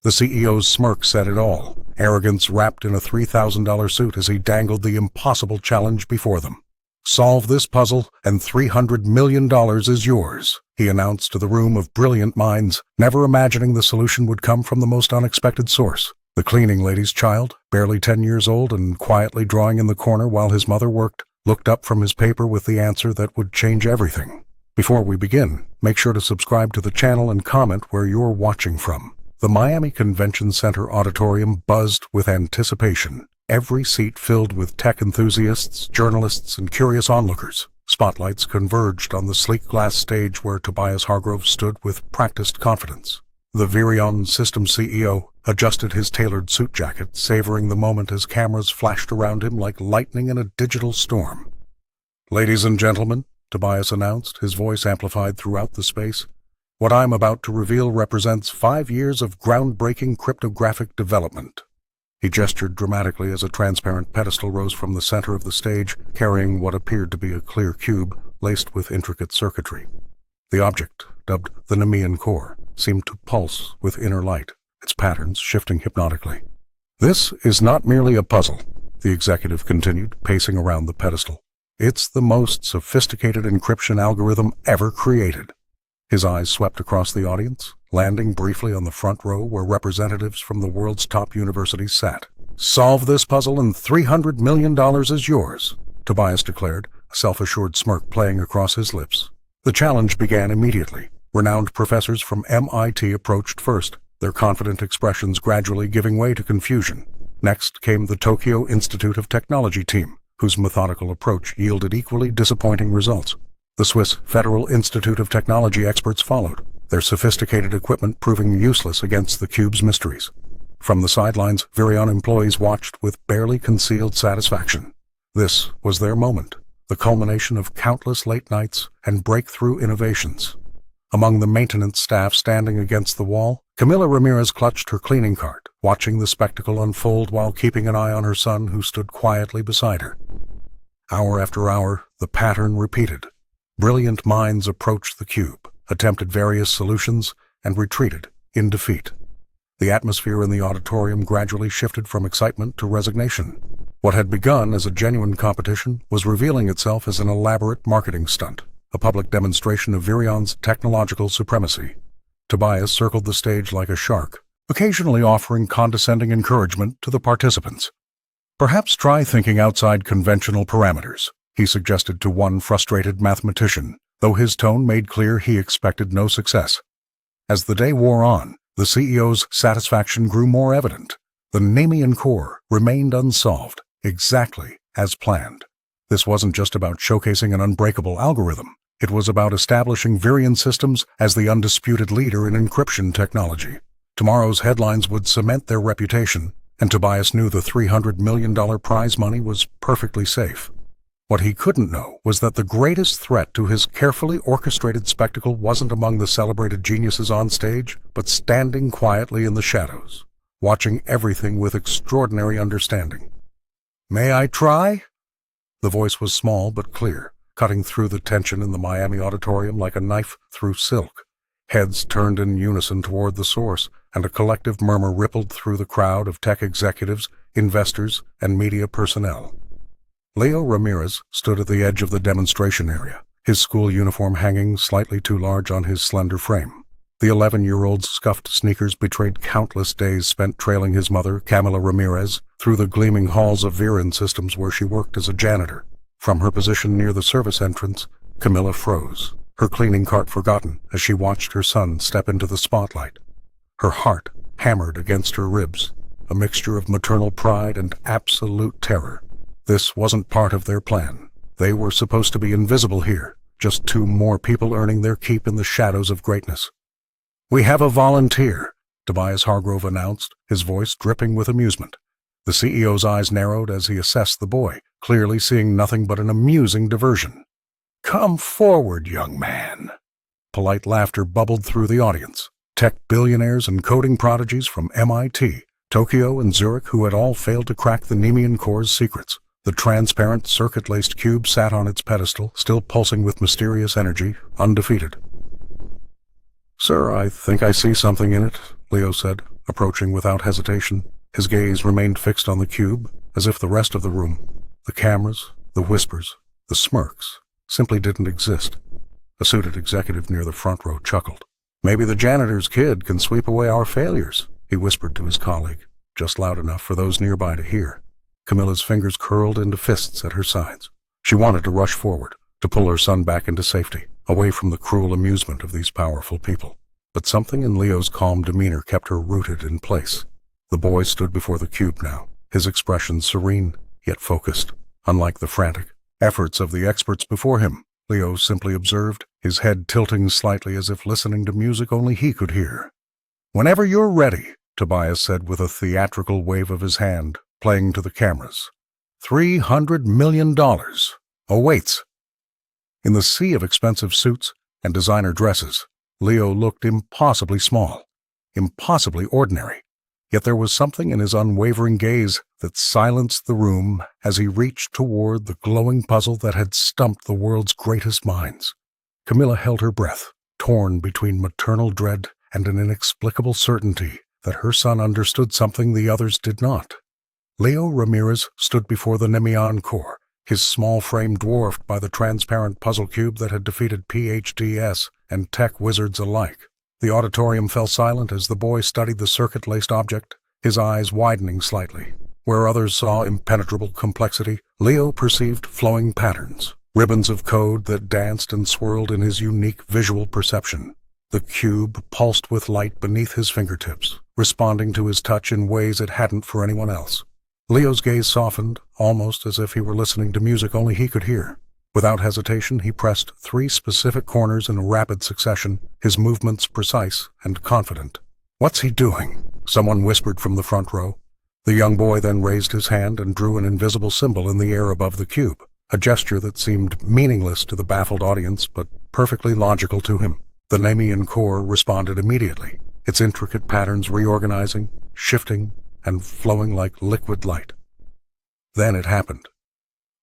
The CEO's smirk said it all, arrogance wrapped in a $3,000 suit as he dangled the impossible challenge before them. "Solve this puzzle, and $300 million is yours," he announced to the room of brilliant minds, never imagining the solution would come from the most unexpected source. The cleaning lady's child, barely 10 years old and quietly drawing in the corner while his mother worked, looked up from his paper with the answer that would change everything. Before we begin, make sure to subscribe to the channel and comment where you're watching from. The Miami Convention Center auditorium buzzed with anticipation, every seat filled with tech enthusiasts, journalists, and curious onlookers. Spotlights converged on the sleek glass stage where Tobias Hargrove stood with practiced confidence. The Virion Systems CEO adjusted his tailored suit jacket, savoring the moment as cameras flashed around him like lightning in a digital storm. "Ladies and gentlemen," Tobias announced, his voice amplified throughout the space, "what I'm about to reveal represents 5 years of groundbreaking cryptographic development." He gestured dramatically as a transparent pedestal rose from the center of the stage, carrying what appeared to be a clear cube laced with intricate circuitry. The object, dubbed the Nemean core, seemed to pulse with inner light, its patterns shifting hypnotically. "This is not merely a puzzle," the executive continued, pacing around the pedestal. "It's the most sophisticated encryption algorithm ever created." His eyes swept across the audience, landing briefly on the front row where representatives from the world's top universities sat. "Solve this puzzle and $300 million is yours," Tobias declared, a self-assured smirk playing across his lips. The challenge began immediately. Renowned professors from MIT approached first, their confident expressions gradually giving way to confusion. Next came the Tokyo Institute of Technology team, whose methodical approach yielded equally disappointing results. The Swiss Federal Institute of Technology experts followed, their sophisticated equipment proving useless against the cube's mysteries. From the sidelines, Virion employees watched with barely concealed satisfaction. This was their moment, the culmination of countless late nights and breakthrough innovations. Among the maintenance staff standing against the wall, Camila Ramirez clutched her cleaning cart, watching the spectacle unfold while keeping an eye on her son who stood quietly beside her. Hour after hour, the pattern repeated. Brilliant minds approached the cube, attempted various solutions, and retreated in defeat. The atmosphere in the auditorium gradually shifted from excitement to resignation. What had begun as a genuine competition was revealing itself as an elaborate marketing stunt, a public demonstration of Virion's technological supremacy. Tobias circled the stage like a shark, occasionally offering condescending encouragement to the participants. "Perhaps try thinking outside conventional parameters," he suggested to one frustrated mathematician, though his tone made clear he expected no success. As the day wore on, the CEO's satisfaction grew more evident. The Nemean core remained unsolved, exactly as planned. This wasn't just about showcasing an unbreakable algorithm. It was about establishing Virion Systems as the undisputed leader in encryption technology. Tomorrow's headlines would cement their reputation, and Tobias knew the $300 million prize money was perfectly safe. What he couldn't know was that the greatest threat to his carefully orchestrated spectacle wasn't among the celebrated geniuses on stage, but standing quietly in the shadows, watching everything with extraordinary understanding. "May I try?" The voice was small but clear, cutting through the tension in the Miami auditorium like a knife through silk. Heads turned in unison toward the source, and a collective murmur rippled through the crowd of tech executives, investors, and media personnel. Leo Ramirez stood at the edge of the demonstration area, his school uniform hanging slightly too large on his slender frame. The 11-year-old's scuffed sneakers betrayed countless days spent trailing his mother, Camila Ramirez, through the gleaming halls of Virion Systems where she worked as a janitor. From her position near the service entrance, Camila froze, her cleaning cart forgotten as she watched her son step into the spotlight. Her heart hammered against her ribs, a mixture of maternal pride and absolute terror. This wasn't part of their plan. They were supposed to be invisible here, just 2 more people earning their keep in the shadows of greatness. "We have a volunteer," Tobias Hargrove announced, his voice dripping with amusement. The CEO's eyes narrowed as he assessed the boy, clearly seeing nothing but an amusing diversion. "Come forward, young man." Polite laughter bubbled through the audience. Tech billionaires and coding prodigies from MIT, Tokyo, and Zurich who had all failed to crack the Nemean core's secrets. The transparent, circuit-laced cube sat on its pedestal, still pulsing with mysterious energy, undefeated. "Sir, I think I see something in it," Leo said, approaching without hesitation. His gaze remained fixed on the cube, as if the rest of the room, the cameras, the whispers, the smirks, simply didn't exist. A suited executive near the front row chuckled. "Maybe the janitor's kid can sweep away our failures," he whispered to his colleague, just loud enough for those nearby to hear. Camilla's fingers curled into fists at her sides. She wanted to rush forward, to pull her son back into safety, away from the cruel amusement of these powerful people. But something in Leo's calm demeanor kept her rooted in place. The boy stood before the cube now, his expression serene, yet focused. Unlike the frantic efforts of the experts before him, Leo simply observed, his head tilting slightly as if listening to music only he could hear. "Whenever you're ready," Tobias said with a theatrical wave of his hand, playing to the cameras. $300 million awaits. In the sea of expensive suits and designer dresses, Leo looked impossibly small, impossibly ordinary. Yet there was something in his unwavering gaze that silenced the room as he reached toward the glowing puzzle that had stumped the world's greatest minds. Camilla held her breath, torn between maternal dread and an inexplicable certainty that her son understood something the others did not. Leo Ramirez stood before the Nemean core, his small frame dwarfed by the transparent puzzle cube that had defeated PhDs and tech wizards alike. The auditorium fell silent as the boy studied the circuit-laced object, his eyes widening slightly. Where others saw impenetrable complexity, Leo perceived flowing patterns, ribbons of code that danced and swirled in his unique visual perception. The cube pulsed with light beneath his fingertips, responding to his touch in ways it hadn't for anyone else. Leo's gaze softened, almost as if he were listening to music only he could hear. Without hesitation, he pressed 3 specific corners in rapid succession, his movements precise and confident. "What's he doing?" someone whispered from the front row. The young boy then raised his hand and drew an invisible symbol in the air above the cube, a gesture that seemed meaningless to the baffled audience but perfectly logical to him. The Nemean core responded immediately, its intricate patterns reorganizing, shifting, and flowing like liquid light. Then it happened.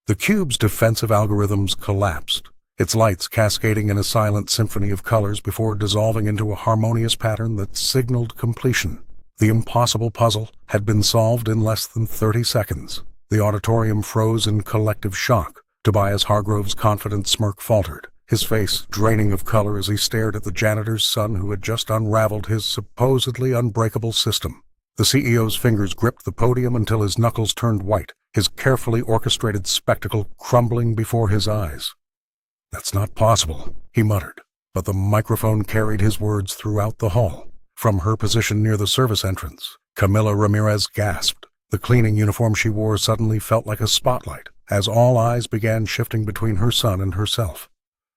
The cube's defensive algorithms collapsed, its lights cascading in a silent symphony of colors before dissolving into a harmonious pattern that signaled completion. The impossible puzzle had been solved in less than 30 seconds. The auditorium froze in collective shock. Tobias Hargrove's confident smirk faltered, his face draining of color as he stared at the janitor's son who had just unraveled his supposedly unbreakable system. The CEO's fingers gripped the podium until his knuckles turned white, his carefully orchestrated spectacle crumbling before his eyes. "That's not possible," he muttered, but the microphone carried his words throughout the hall. From her position near the service entrance, Camilla Ramirez gasped. The cleaning uniform she wore suddenly felt like a spotlight, as all eyes began shifting between her son and herself.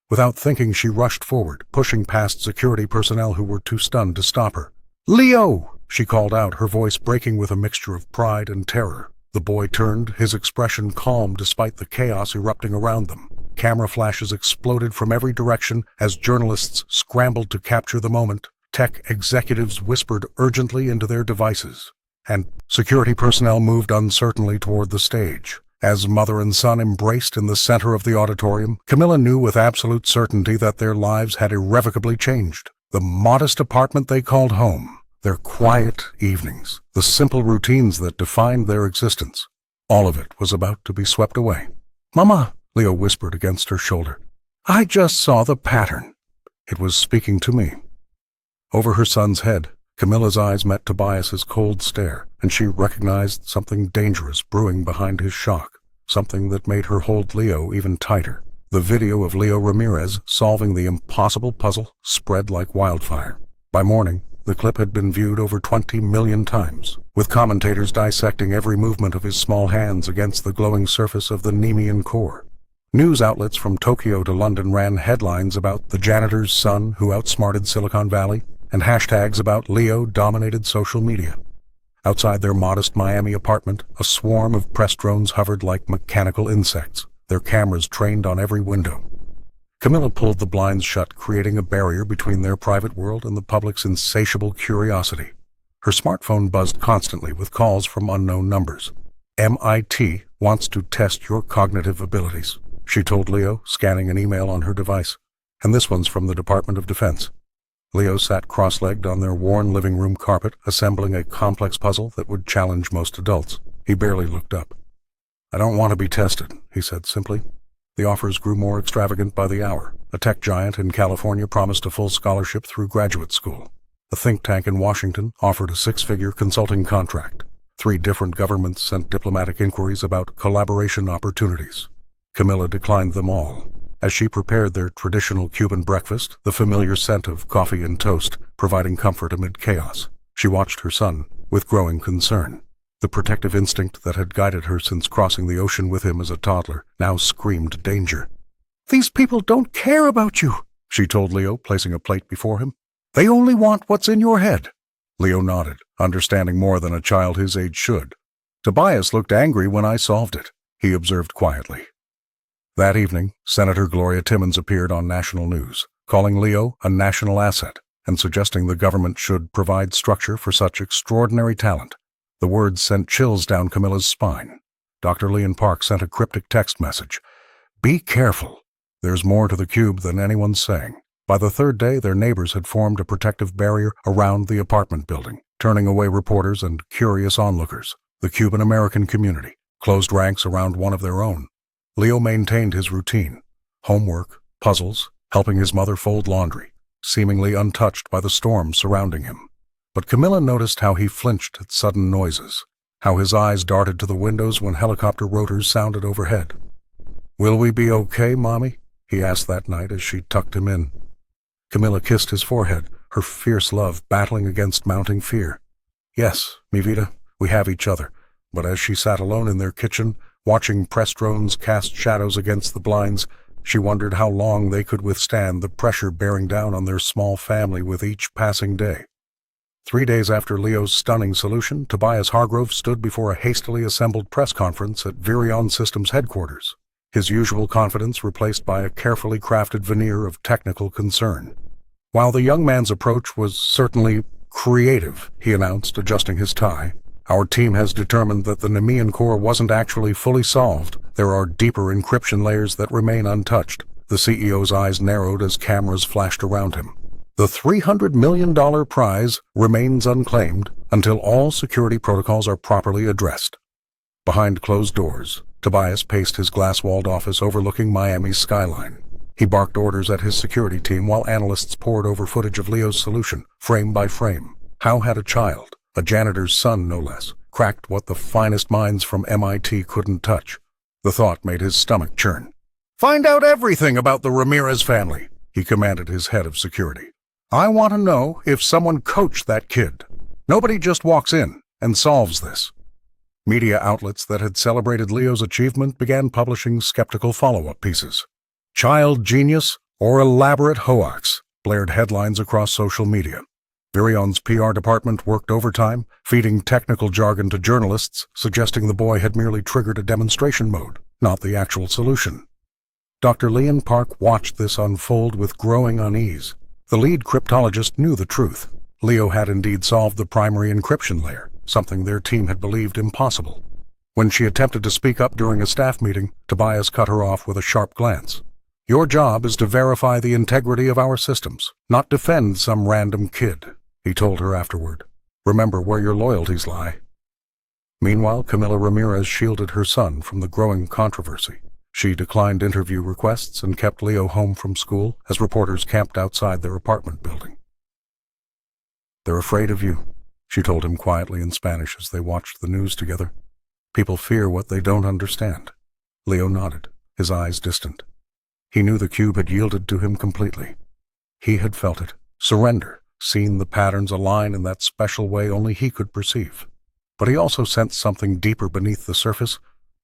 Without thinking, she rushed forward, pushing past security personnel who were too stunned to stop her. "Leo!" she called out, her voice breaking with a mixture of pride and terror. The boy turned, his expression calm despite the chaos erupting around them. Camera flashes exploded from every direction as journalists scrambled to capture the moment. Tech executives whispered urgently into their devices, and security personnel moved uncertainly toward the stage. As mother and son embraced in the center of the auditorium, Camilla knew with absolute certainty that their lives had irrevocably changed. The modest apartment they called home, their quiet evenings, the simple routines that defined their existence, all of it was about to be swept away. "Mama," Leo whispered against her shoulder, "I just saw the pattern." It was speaking to me. Over her son's head, Camilla's eyes met Tobias's cold stare, and she recognized something dangerous brewing behind his shock, something that made her hold Leo even tighter. The video of Leo Ramirez solving the impossible puzzle spread like wildfire. By morning, the clip had been viewed over 20 million times, with commentators dissecting every movement of his small hands against the glowing surface of the Nemean core. News outlets from Tokyo to London ran headlines about the janitor's son who outsmarted Silicon Valley, and hashtags about Leo dominated social media. Outside their modest Miami apartment, a swarm of press drones hovered like mechanical insects, their cameras trained on every window. Camilla pulled the blinds shut, creating a barrier between their private world and the public's insatiable curiosity. Her smartphone buzzed constantly with calls from unknown numbers. "MIT wants to test your cognitive abilities," she told Leo, scanning an email on her device. "And this one's from the Department of Defense." Leo sat cross-legged on their worn living room carpet, assembling a complex puzzle that would challenge most adults. He barely looked up. "I don't want to be tested," he said simply. The offers grew more extravagant by the hour. A tech giant in California promised a full scholarship through graduate school. A think tank in Washington offered a six-figure consulting contract. 3 different governments sent diplomatic inquiries about collaboration opportunities. Camilla declined them all. As she prepared their traditional Cuban breakfast, the familiar scent of coffee and toast providing comfort amid chaos, she watched her son with growing concern. The protective instinct that had guided her since crossing the ocean with him as a toddler now screamed danger. "These people don't care about you," she told Leo, placing a plate before him. "They only want what's in your head." Leo nodded, understanding more than a child his age should. "Tobias looked angry when I solved it," he observed quietly. That evening, Senator Gloria Timmons appeared on national news, calling Leo a national asset and suggesting the government should provide structure for such extraordinary talent. The words sent chills down Camilla's spine. Dr. Leon Park sent a cryptic text message. "Be careful. There's more to the cube than anyone's saying." By the 3rd day, their neighbors had formed a protective barrier around the apartment building, turning away reporters and curious onlookers. The Cuban-American community closed ranks around one of their own. Leo maintained his routine: homework, puzzles, helping his mother fold laundry, seemingly untouched by the storm surrounding him. But Camilla noticed how he flinched at sudden noises, how his eyes darted to the windows when helicopter rotors sounded overhead. "Will we be okay, Mommy?" he asked that night as she tucked him in. Camilla kissed his forehead, her fierce love battling against mounting fear. "Yes, mi vida, we have each other." But as she sat alone in their kitchen, watching press drones cast shadows against the blinds, she wondered how long they could withstand the pressure bearing down on their small family with each passing day. 3 days after Leo's stunning solution, Tobias Hargrove stood before a hastily assembled press conference at Virion Systems headquarters, his usual confidence replaced by a carefully crafted veneer of technical concern. While the young man's approach was certainly creative, he announced, adjusting his tie, "Our team has determined that the Nemean core wasn't actually fully solved. There are deeper encryption layers that remain untouched." The CEO's eyes narrowed as cameras flashed around him. "The $300 million prize remains unclaimed until all security protocols are properly addressed." Behind closed doors, Tobias paced his glass-walled office overlooking Miami's skyline. He barked orders at his security team while analysts pored over footage of Leo's solution, frame by frame. How had a child, a janitor's son no less, cracked what the finest minds from MIT couldn't touch? The thought made his stomach churn. "Find out everything about the Ramirez family," he commanded his head of security. "I want to know if someone coached that kid. Nobody just walks in and solves this." Media outlets that had celebrated Leo's achievement began publishing skeptical follow-up pieces. "Child genius or elaborate hoax," blared headlines across social media. Virion's PR department worked overtime, feeding technical jargon to journalists, suggesting the boy had merely triggered a demonstration mode, not the actual solution. Dr. Leon Park watched this unfold with growing unease. The lead cryptologist knew the truth. Leo had indeed solved the primary encryption layer, something their team had believed impossible. When she attempted to speak up during a staff meeting, Tobias cut her off with a sharp glance. "Your job is to verify the integrity of our systems, not defend some random kid," he told her afterward. "Remember where your loyalties lie." Meanwhile, Camilla Ramirez shielded her son from the growing controversy. She declined interview requests and kept Leo home from school as reporters camped outside their apartment building. "They're afraid of you," she told him quietly in Spanish as they watched the news together. "People fear what they don't understand." Leo nodded, his eyes distant. He knew the cube had yielded to him completely. He had felt it, surrender, seen the patterns align in that special way only he could perceive. But he also sensed something deeper beneath the surface,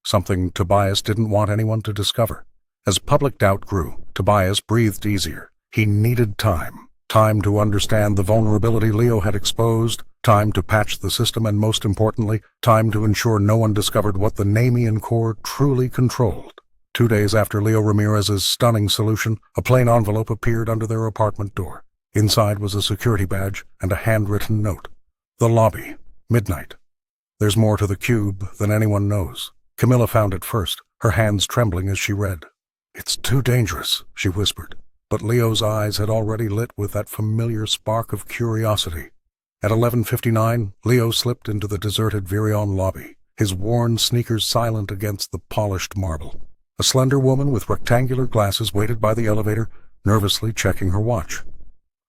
something Tobias didn't want anyone to discover. As public doubt grew, Tobias breathed easier. He needed time. Time to understand the vulnerability Leo had exposed, time to patch the system, and most importantly, time to ensure no one discovered what the Nemean core truly controlled. 2 days after Leo Ramirez's stunning solution, a plain envelope appeared under their apartment door. Inside was a security badge and a handwritten note. "The lobby. Midnight. There's more to the cube than anyone knows." Camilla found it first, her hands trembling as she read. "It's too dangerous," she whispered. but Leo's eyes had already lit with that familiar spark of curiosity. At 11:59, Leo slipped into the deserted Virion lobby, his worn sneakers silent against the polished marble. A slender woman with rectangular glasses waited by the elevator, nervously checking her watch.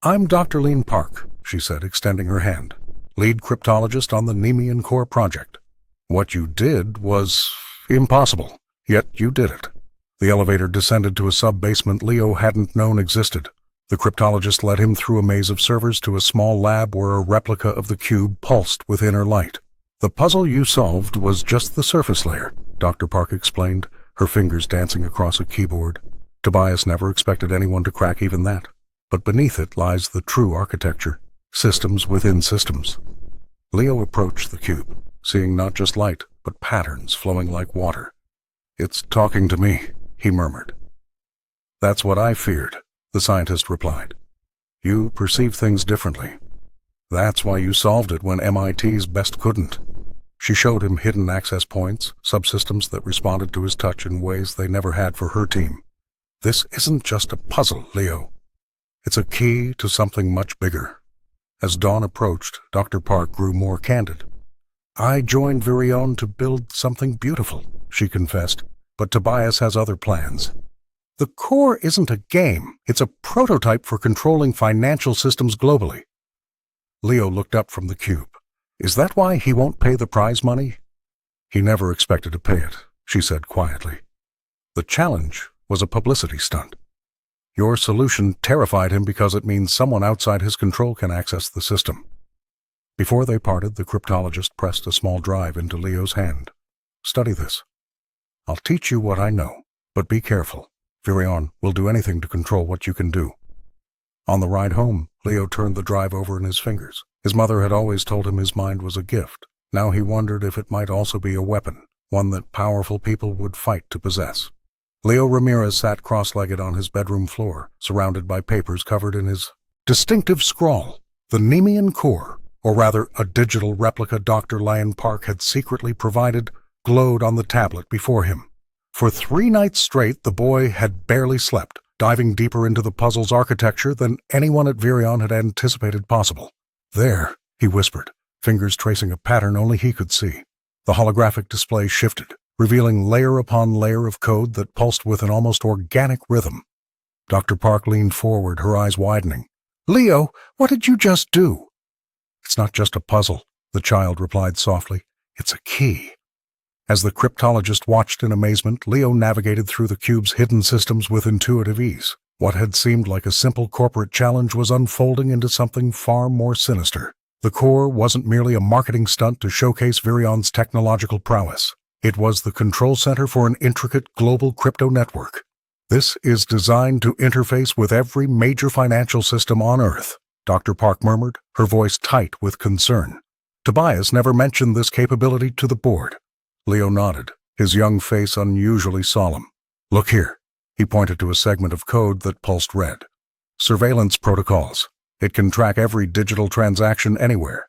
"I'm Dr. Lean Park," she said, extending her hand, "lead cryptologist on the Nemean Core project. What you did was impossible, yet you did it." The elevator descended to a sub-basement Leo hadn't known existed. The cryptologist led him through a maze of servers to a small lab where a replica of the cube pulsed with inner light. "The puzzle you solved was just the surface layer," Dr. Park explained, her fingers dancing across a keyboard. Tobias never expected anyone to crack even that. But beneath it lies the true architecture, systems within systems. Leo approached the cube, seeing not just light, but patterns flowing like water. "It's talking to me," he murmured. "That's what I feared," the scientist replied. "You perceive things differently. That's why you solved it when MIT's best couldn't." She showed him hidden access points, subsystems that responded to his touch in ways they never had for her team. "This isn't just a puzzle, Leo. It's a key to something much bigger." As dawn approached, Dr. Park grew more candid. "I joined Virion to build something beautiful," she confessed, "but Tobias has other plans. The core isn't a game. It's a prototype for controlling financial systems globally." Leo looked up from the cube. "Is that why he won't pay the prize money?" "He never expected to pay it," she said quietly. "The challenge was a publicity stunt. Your solution terrified him because it means someone outside his control can access the system." Before they parted, the cryptologist pressed a small drive into Leo's hand. "Study this. I'll teach you what I know, but be careful. Virion will do anything to control what you can do." On the ride home, Leo turned the drive over in his fingers. His mother had always told him his mind was a gift. Now he wondered if it might also be a weapon, one that powerful people would fight to possess. Leo Ramirez sat cross-legged on his bedroom floor, surrounded by papers covered in his distinctive scrawl. The Nemean Core, or rather a digital replica Dr. Lean Park had secretly provided, glowed on the tablet before him. For 3 nights straight, the boy had barely slept, diving deeper into the puzzle's architecture than anyone at Virion had anticipated possible. "There," he whispered, fingers tracing a pattern only he could see. The holographic display shifted, revealing layer upon layer of code that pulsed with an almost organic rhythm. Dr. Park leaned forward, her eyes widening. "Leo, what did you just do?" "It's not just a puzzle," the child replied softly. "It's a key." As the cryptologist watched in amazement, Leo navigated through the cube's hidden systems with intuitive ease. What had seemed like a simple corporate challenge was unfolding into something far more sinister. The core wasn't merely a marketing stunt to showcase Virion's technological prowess. It was the control center for an intricate global crypto network. "This is designed to interface with every major financial system on Earth," Dr. Park murmured, her voice tight with concern. "Tobias never mentioned this capability to the board." Leo nodded, his young face unusually solemn. "Look here." He pointed to a segment of code that pulsed red. "Surveillance protocols. It can track every digital transaction anywhere."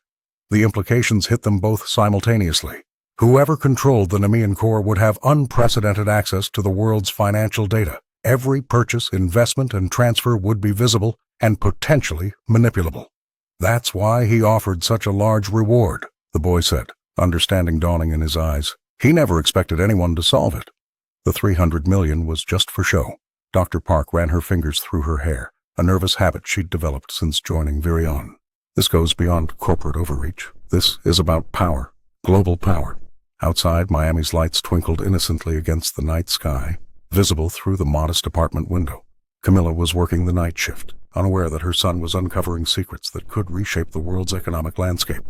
The implications hit them both simultaneously. Whoever controlled the Nemean Core would have unprecedented access to the world's financial data. Every purchase, investment, and transfer would be visible and potentially manipulable. "That's why he offered such a large reward," the boy said, understanding dawning in his eyes. "He never expected anyone to solve it." The 300 million was just for show. Dr. Park ran her fingers through her hair, a nervous habit she'd developed since joining Virion. "This goes beyond corporate overreach. This is about power, global power." Outside, Miami's lights twinkled innocently against the night sky, visible through the modest apartment window. Camilla was working the night shift, unaware that her son was uncovering secrets that could reshape the world's economic landscape.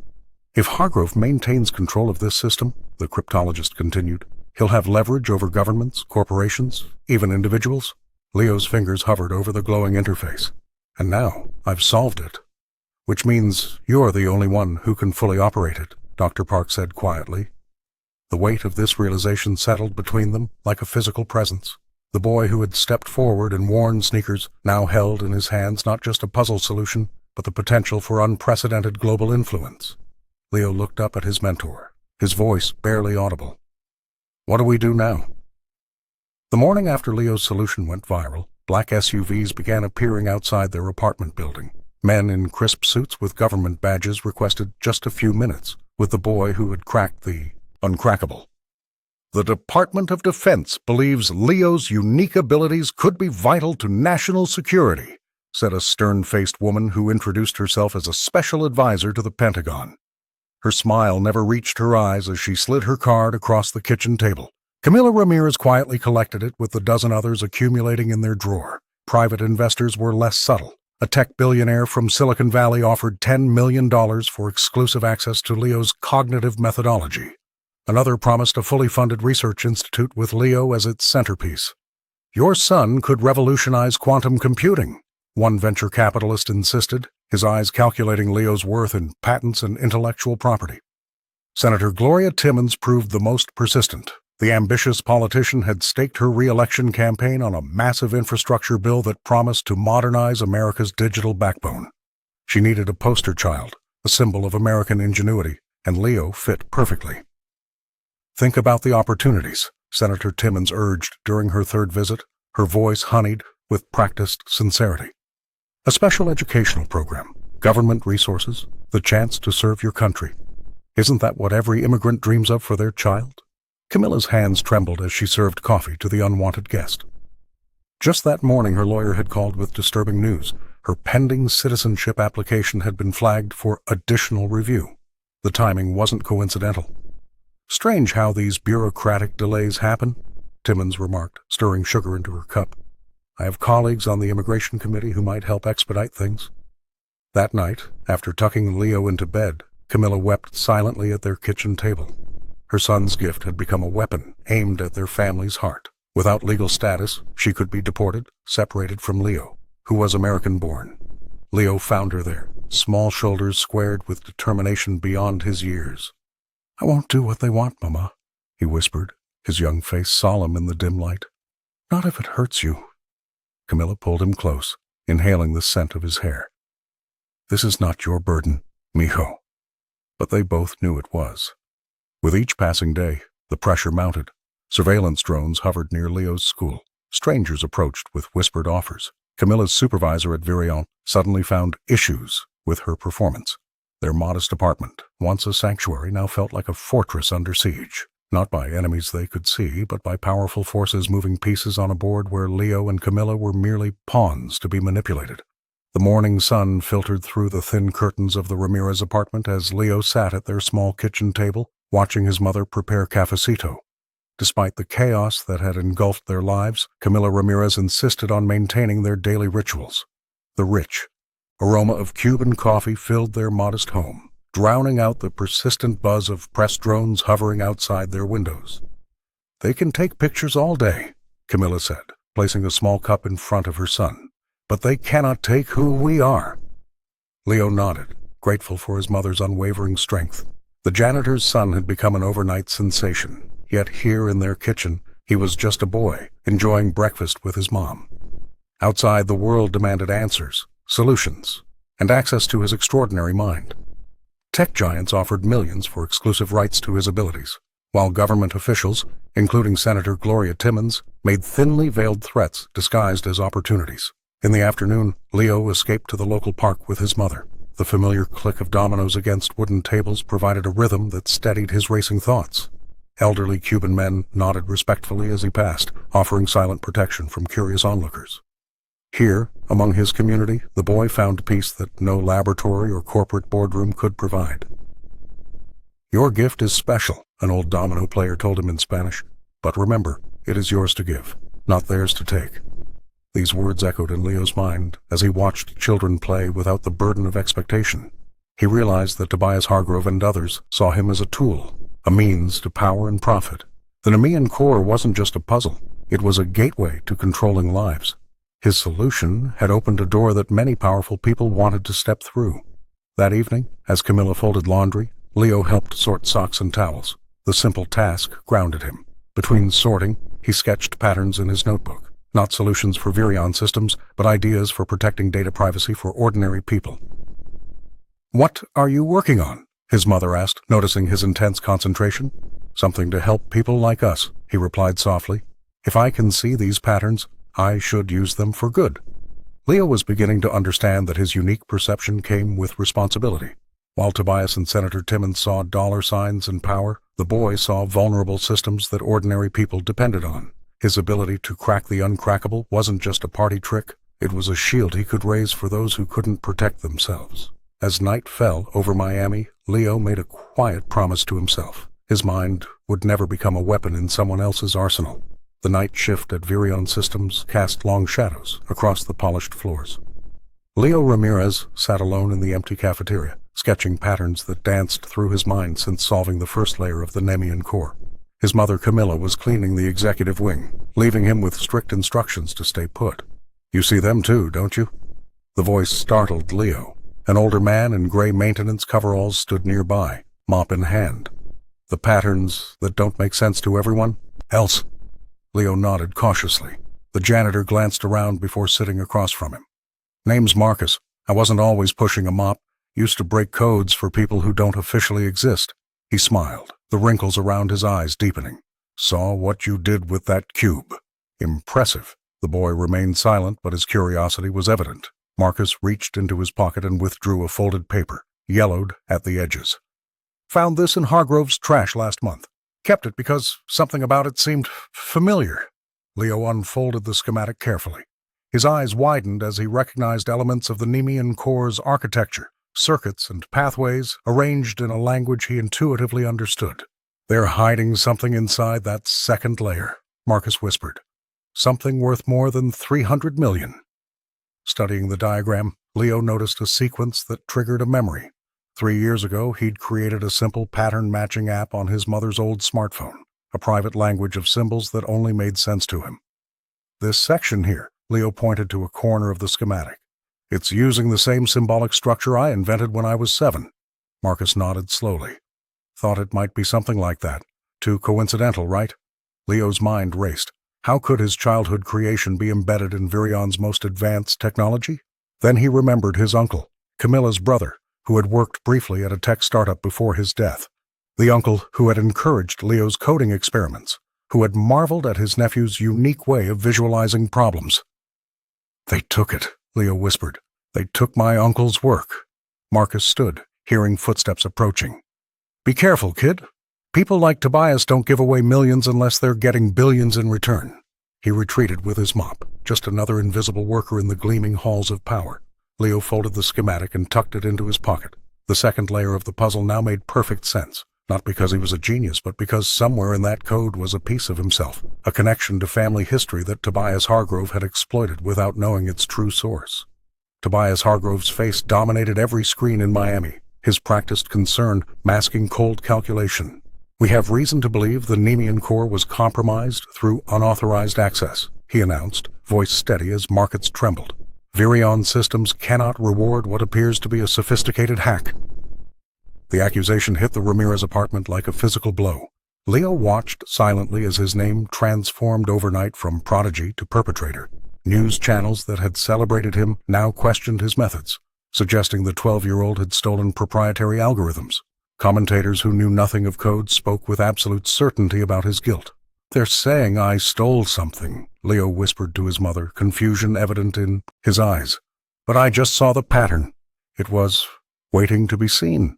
"If Hargrove maintains control of this system," the cryptologist continued, "he'll have leverage over governments, corporations, even individuals." Leo's fingers hovered over the glowing interface. "And now I've solved it. Which means you're the only one who can fully operate it," Dr. Park said quietly. The weight of this realization settled between them like a physical presence. The boy who had stepped forward in worn sneakers now held in his hands not just a puzzle solution, but the potential for unprecedented global influence. Leo looked up at his mentor, his voice barely audible. "What do we do now?" The morning after Leo's solution went viral, Black SUVs began appearing outside their apartment building. Men in crisp suits with government badges requested just a few minutes with the boy who had cracked the uncrackable. The Department of Defense believes Leo's unique abilities could be vital to national security, said a stern-faced woman who introduced herself as a special advisor to the Pentagon. Her smile never reached her eyes as she slid her card across the kitchen table. Camila Ramirez quietly collected it with the dozen others accumulating in their drawer. Private investors were less subtle. A tech billionaire from Silicon Valley offered $10 million for exclusive access to Leo's cognitive methodology. Another promised a fully funded research institute with Leo as its centerpiece. Your son could revolutionize quantum computing, one venture capitalist insisted, his eyes calculating Leo's worth in patents and intellectual property. Senator Gloria Timmons proved the most persistent. The ambitious politician had staked her re-election campaign on a massive infrastructure bill that promised to modernize America's digital backbone. She needed a poster child, a symbol of American ingenuity, and Leo fit perfectly. Think about the opportunities, Senator Timmons urged during her third visit, her voice honeyed with practiced sincerity. A special educational program, government resources, the chance to serve your country. Isn't that what every immigrant dreams of for their child? Camilla's hands trembled as she served coffee to the unwanted guest. Just that morning her lawyer had called with disturbing news. Her pending citizenship application had been flagged for additional review. The timing wasn't coincidental. Strange how these bureaucratic delays happen, Timmons remarked, stirring sugar into her cup. I have colleagues on the immigration committee who might help expedite things. That night, after tucking Leo into bed, Camilla wept silently at their kitchen table. Her son's gift had become a weapon aimed at their family's heart. Without legal status, she could be deported, separated from Leo, who was American-born. Leo found her there, small shoulders squared with determination beyond his years. I won't do what they want, Mama, he whispered, his young face solemn in the dim light. Not if it hurts you. Camilla pulled him close, inhaling the scent of his hair. This is not your burden, mijo. But they both knew it was. With each passing day, the pressure mounted. Surveillance drones hovered near Leo's school. Strangers approached with whispered offers. Camilla's supervisor at Virion suddenly found issues with her performance. Their modest apartment, once a sanctuary, now felt like a fortress under siege, not by enemies they could see, but by powerful forces moving pieces on a board where Leo and Camilla were merely pawns to be manipulated. The morning sun filtered through the thin curtains of the Ramirez apartment as Leo sat at their small kitchen table, watching his mother prepare cafecito. Despite the chaos that had engulfed their lives, Camilla Ramirez insisted on maintaining their daily rituals. The rich aroma of Cuban coffee filled their modest home, drowning out the persistent buzz of press drones hovering outside their windows. They can take pictures all day, Camilla said, placing a small cup in front of her son, but they cannot take who we are. Leo nodded, grateful for his mother's unwavering strength. The janitor's son had become an overnight sensation, yet here in their kitchen, he was just a boy, enjoying breakfast with his mom. Outside, the world demanded answers, solutions, and access to his extraordinary mind. Tech giants offered millions for exclusive rights to his abilities, while government officials, including Senator Gloria Timmons, made thinly veiled threats disguised as opportunities. In the afternoon, Leo escaped to the local park with his mother. The familiar click of dominoes against wooden tables provided a rhythm that steadied his racing thoughts. Elderly Cuban men nodded respectfully as he passed, offering silent protection from curious onlookers. Here, among his community, the boy found peace that no laboratory or corporate boardroom could provide. Your gift is special, an old domino player told him in Spanish. But remember, it is yours to give, not theirs to take. These words echoed in Leo's mind as he watched children play without the burden of expectation. He realized that Tobias Hargrove and others saw him as a tool, a means to power and profit. The Nemean core wasn't just a puzzle, it was a gateway to controlling lives. His solution had opened a door that many powerful people wanted to step through. That evening, as Camilla folded laundry, Leo helped sort socks and towels. The simple task grounded him. Between sorting, he sketched patterns in his notebook. Not solutions for Virion systems, but ideas for protecting data privacy for ordinary people. What are you working on? His mother asked, noticing his intense concentration. Something to help people like us, he replied softly. If I can see these patterns, I should use them for good. Leo was beginning to understand that his unique perception came with responsibility. While Tobias and Senator Timmons saw dollar signs and power, the boy saw vulnerable systems that ordinary people depended on. His ability to crack the uncrackable wasn't just a party trick, it was a shield he could raise for those who couldn't protect themselves. As night fell over Miami, Leo made a quiet promise to himself. His mind would never become a weapon in someone else's arsenal. The night shift at Virion Systems cast long shadows across the polished floors. Leo Ramirez sat alone in the empty cafeteria, sketching patterns that danced through his mind since solving the first layer of the Nemean core. His mother Camilla was cleaning the executive wing, leaving him with strict instructions to stay put. "You see them too, don't you?" The voice startled Leo. An older man in gray maintenance coveralls stood nearby, mop in hand. "The patterns that don't make sense to everyone else?" Leo nodded cautiously. The janitor glanced around before sitting across from him. "Name's Marcus. I wasn't always pushing a mop. Used to break codes for people who don't officially exist." He smiled, the wrinkles around his eyes deepening. "Saw what you did with that cube. Impressive." The boy remained silent, but his curiosity was evident. Marcus reached into his pocket and withdrew a folded paper, yellowed at the edges. "Found this in Hargrove's trash last month. Kept it because something about it seemed familiar." Leo unfolded the schematic carefully. His eyes widened as he recognized elements of the Nemean core's architecture, circuits and pathways arranged in a language he intuitively understood. "They're hiding something inside that second layer," Marcus whispered. "Something worth more than 300 million. Studying the diagram, Leo noticed a sequence that triggered a memory. 3 years ago, he'd created a simple pattern-matching app on his mother's old smartphone, a private language of symbols that only made sense to him. "This section here," Leo pointed to a corner of the schematic. "It's using the same symbolic structure I invented when I was 7. Marcus nodded slowly. "Thought it might be something like that. Too coincidental, right?" Leo's mind raced. How could his childhood creation be embedded in Virion's most advanced technology? Then he remembered his uncle, Camilla's brother, who had worked briefly at a tech startup before his death. The uncle who had encouraged Leo's coding experiments, who had marveled at his nephew's unique way of visualizing problems. "They took it," Leo whispered. "They took my uncle's work." Marcus stood, hearing footsteps approaching. "Be careful, kid. People like Tobias don't give away millions unless they're getting billions in return." He retreated with his mop, just another invisible worker in the gleaming halls of power. Leo folded the schematic and tucked it into his pocket. The second layer of the puzzle now made perfect sense, not because he was a genius, but because somewhere in that code was a piece of himself, a connection to family history that Tobias Hargrove had exploited without knowing its true source. Tobias Hargrove's face dominated every screen in Miami, his practiced concern masking cold calculation. "We have reason to believe the Nemean core was compromised through unauthorized access," he announced, voice steady as markets trembled. "Virion Systems cannot reward what appears to be a sophisticated hack." The accusation hit the Ramirez apartment like a physical blow. Leo watched silently as his name transformed overnight from prodigy to perpetrator. News channels that had celebrated him now questioned his methods, suggesting the 12-year-old had stolen proprietary algorithms. Commentators who knew nothing of code spoke with absolute certainty about his guilt. "They're saying I stole something," Leo whispered to his mother, confusion evident in his eyes. "But I just saw the pattern. It was waiting to be seen."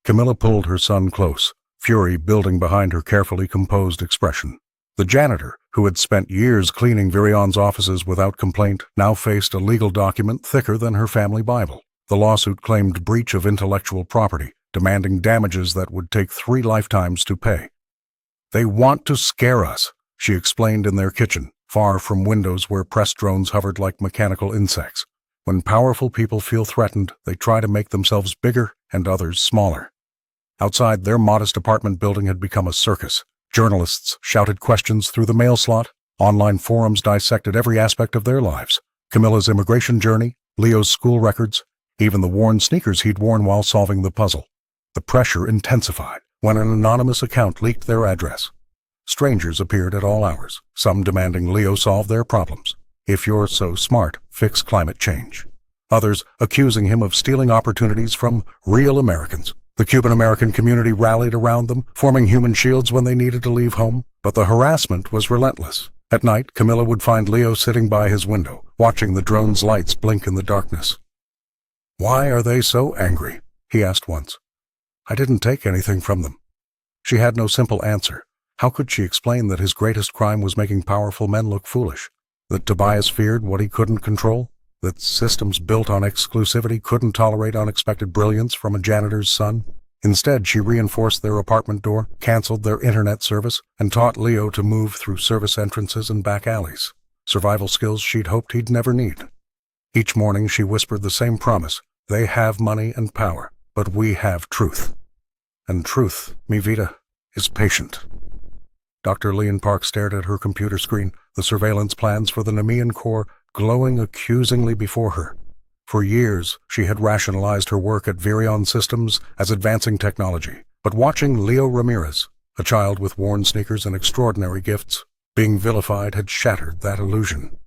Camilla pulled her son close, fury building behind her carefully composed expression. The janitor, who had spent years cleaning Virion's offices without complaint, now faced a legal document thicker than her family Bible. The lawsuit claimed breach of intellectual property, demanding damages that would take 3 lifetimes to pay. "They want to scare us," she explained in their kitchen, far from windows where press drones hovered like mechanical insects. "When powerful people feel threatened, they try to make themselves bigger and others smaller." Outside, their modest apartment building had become a circus. Journalists shouted questions through the mail slot. Online forums dissected every aspect of their lives. Camilla's immigration journey, Leo's school records, even the worn sneakers he'd worn while solving the puzzle. The pressure intensified when an anonymous account leaked their address. Strangers appeared at all hours, some demanding Leo solve their problems. "If you're so smart, fix climate change." Others accusing him of stealing opportunities from real Americans. The Cuban-American community rallied around them, forming human shields when they needed to leave home, but the harassment was relentless. At night, Camilla would find Leo sitting by his window, watching the drone's lights blink in the darkness. "Why are they so angry?" he asked once. "I didn't take anything from them." She had no simple answer. How could she explain that his greatest crime was making powerful men look foolish? That Tobias feared what he couldn't control? That systems built on exclusivity couldn't tolerate unexpected brilliance from a janitor's son? Instead, she reinforced their apartment door, canceled their internet service, and taught Leo to move through service entrances and back alleys. Survival skills she'd hoped he'd never need. Each morning she whispered the same promise: "They have money and power, but we have truth. And truth, mi vida, is patient." Dr. Leon Park stared at her computer screen, the surveillance plans for the Nemean Corps glowing accusingly before her. For years, she had rationalized her work at Virion Systems as advancing technology, but watching Leo Ramirez, a child with worn sneakers and extraordinary gifts, being vilified had shattered that illusion.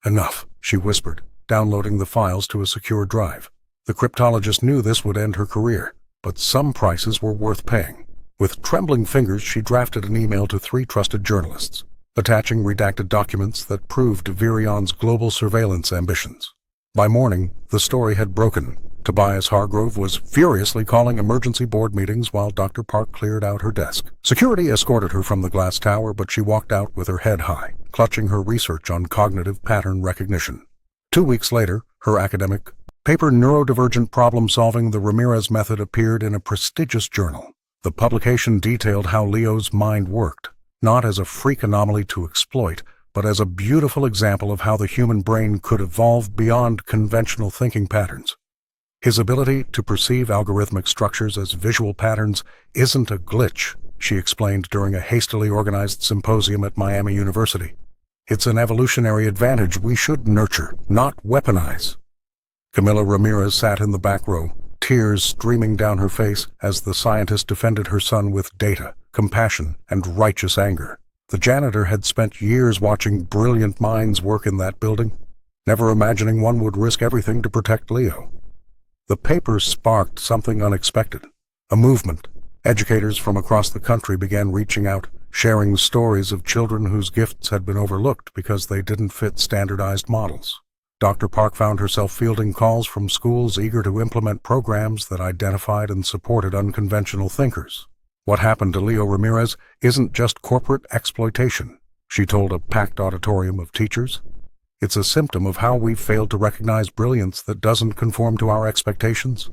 "Enough," she whispered, downloading the files to a secure drive. The cryptologist knew this would end her career, but some prices were worth paying. With trembling fingers, she drafted an email to 3 trusted journalists, attaching redacted documents that proved Virion's global surveillance ambitions. By morning, the story had broken. Tobias Hargrove was furiously calling emergency board meetings while Dr. Park cleared out her desk. Security escorted her from the glass tower, but she walked out with her head high, clutching her research on cognitive pattern recognition. 2 weeks later, her academic paper Neurodivergent Problem-Solving: The Ramirez Method appeared in a prestigious journal. The publication detailed how Leo's mind worked, not as a freak anomaly to exploit, but as a beautiful example of how the human brain could evolve beyond conventional thinking patterns. His ability to perceive algorithmic structures as visual patterns isn't a glitch, she explained during a hastily organized symposium at Miami University. It's an evolutionary advantage we should nurture, not weaponize. Camilla Ramirez sat in the back row, tears streaming down her face as the scientist defended her son with data, compassion, and righteous anger. The janitor had spent years watching brilliant minds work in that building, never imagining one would risk everything to protect Leo. The paper sparked something unexpected, a movement. Educators from across the country began reaching out, sharing stories of children whose gifts had been overlooked because they didn't fit standardized models. Dr. Park found herself fielding calls from schools eager to implement programs that identified and supported unconventional thinkers. What happened to Leo Ramirez isn't just corporate exploitation, she told a packed auditorium of teachers. It's a symptom of how we've failed to recognize brilliance that doesn't conform to our expectations.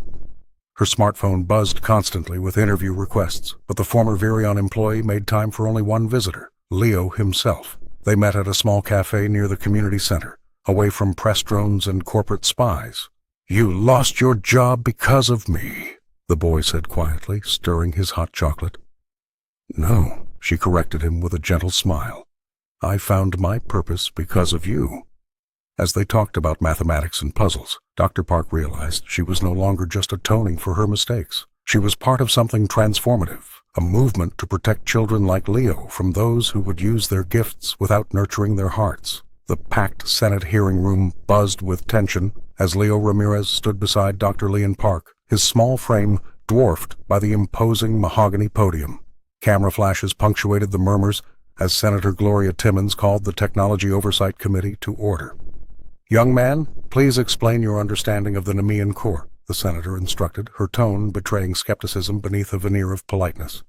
Her smartphone buzzed constantly with interview requests, but the former Virion employee made time for only one visitor, Leo himself. They met at a small cafe near the community center, away from press drones and corporate spies. "You lost your job because of me," the boy said quietly, stirring his hot chocolate. "No," she corrected him with a gentle smile. "I found my purpose because of you." As they talked about mathematics and puzzles, Dr. Park realized she was no longer just atoning for her mistakes. She was part of something transformative, a movement to protect children like Leo from those who would use their gifts without nurturing their hearts. The packed Senate hearing room buzzed with tension as Leo Ramirez stood beside Dr. Leon Park, his small frame dwarfed by the imposing mahogany podium. Camera flashes punctuated the murmurs as Senator Gloria Timmons called the Technology Oversight Committee to order. "Young man, please explain your understanding of the Nemean Corps," the senator instructed, her tone betraying skepticism beneath a veneer of politeness.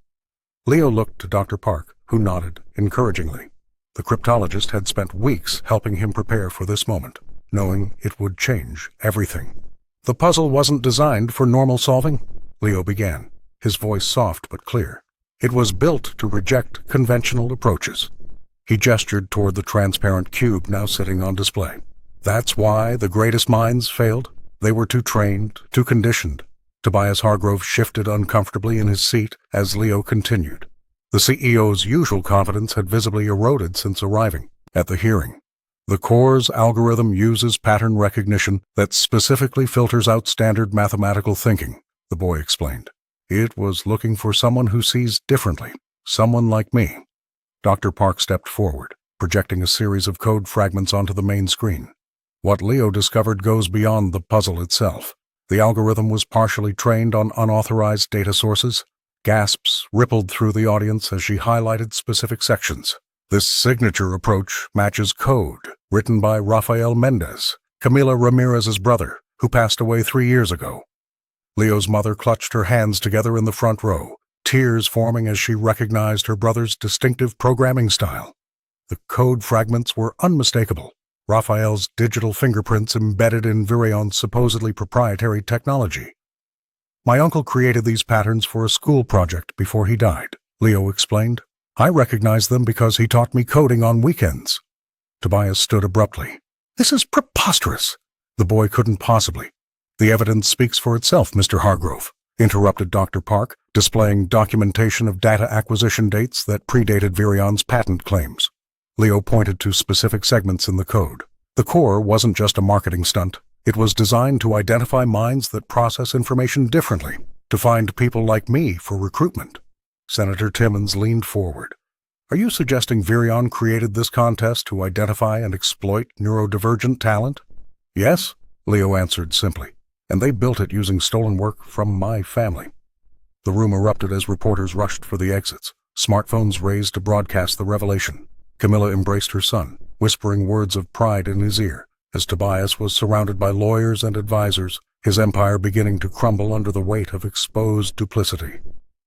Leo looked to Dr. Park, who nodded encouragingly. The cryptologist had spent weeks helping him prepare for this moment, knowing it would change everything. "The puzzle wasn't designed for normal solving," Leo began, his voice soft but clear. "It was built to reject conventional approaches." He gestured toward the transparent cube now sitting on display. "That's why the greatest minds failed. They were too trained, too conditioned." Tobias Hargrove shifted uncomfortably in his seat as Leo continued. The CEO's usual confidence had visibly eroded since arriving. At the hearing, "The Corps' algorithm uses pattern recognition that specifically filters out standard mathematical thinking," the boy explained. "It was looking for someone who sees differently, someone like me." Dr. Park stepped forward, projecting a series of code fragments onto the main screen. What Leo discovered goes beyond the puzzle itself. The algorithm was partially trained on unauthorized data sources. Gasps rippled through the audience as she highlighted specific sections. This signature approach matches code written by Rafael Mendez, Camila Ramirez's brother, who passed away 3 years ago. Leo's mother clutched her hands together in the front row, tears forming as she recognized her brother's distinctive programming style. The code fragments were unmistakable, Rafael's digital fingerprints embedded in Virion's supposedly proprietary technology. My uncle created these patterns for a school project before he died, Leo explained. I recognized them because he taught me coding on weekends. Tobias stood abruptly. This is preposterous. The boy couldn't possibly. The evidence speaks for itself, Mr. Hargrove, interrupted Dr. Park, displaying documentation of data acquisition dates that predated Virion's patent claims. Leo pointed to specific segments in the code. The core wasn't just a marketing stunt. It was designed to identify minds that process information differently, to find people like me for recruitment. Senator Timmons leaned forward. Are you suggesting Virion created this contest to identify and exploit neurodivergent talent? Yes, Leo answered simply, and they built it using stolen work from my family. The room erupted as reporters rushed for the exits, smartphones raised to broadcast the revelation. Camilla embraced her son, whispering words of pride in his ear, as Tobias was surrounded by lawyers and advisors, his empire beginning to crumble under the weight of exposed duplicity.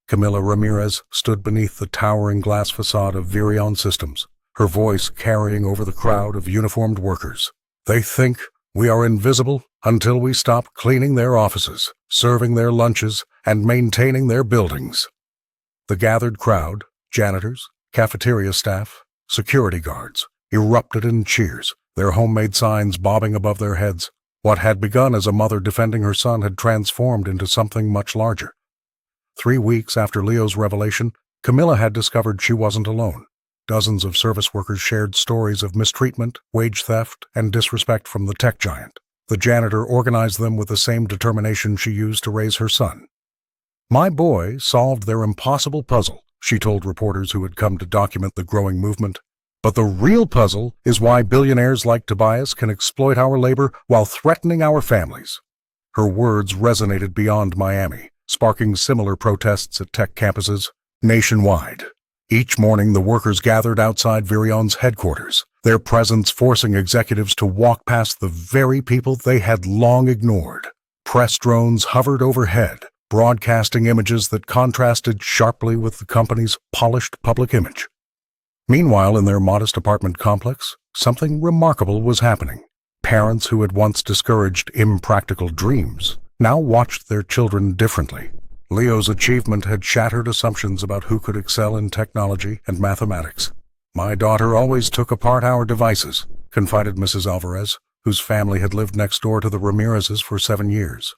Camila Ramirez stood beneath the towering glass facade of Virion Systems, her voice carrying over the crowd of uniformed workers. They think we are invisible until we stop cleaning their offices, serving their lunches, and maintaining their buildings. The gathered crowd, janitors, cafeteria staff, security guards, erupted in cheers, their homemade signs bobbing above their heads. What had begun as a mother defending her son had transformed into something much larger. 3 weeks after Leo's revelation, Camilla had discovered she wasn't alone. Dozens of service workers shared stories of mistreatment, wage theft, and disrespect from the tech giant. The janitor organized them with the same determination she used to raise her son. My boy solved their impossible puzzle, she told reporters who had come to document the growing movement. But the real puzzle is why billionaires like Tobias can exploit our labor while threatening our families. Her words resonated beyond Miami, sparking similar protests at tech campuses nationwide. Each morning, the workers gathered outside Virion's headquarters, their presence forcing executives to walk past the very people they had long ignored. Press drones hovered overhead, broadcasting images that contrasted sharply with the company's polished public image. Meanwhile, in their modest apartment complex, something remarkable was happening. Parents who had once discouraged impractical dreams now watched their children differently. Leo's achievement had shattered assumptions about who could excel in technology and mathematics. My daughter always took apart our devices, confided Mrs. Alvarez, whose family had lived next door to the Ramirez's for 7 years.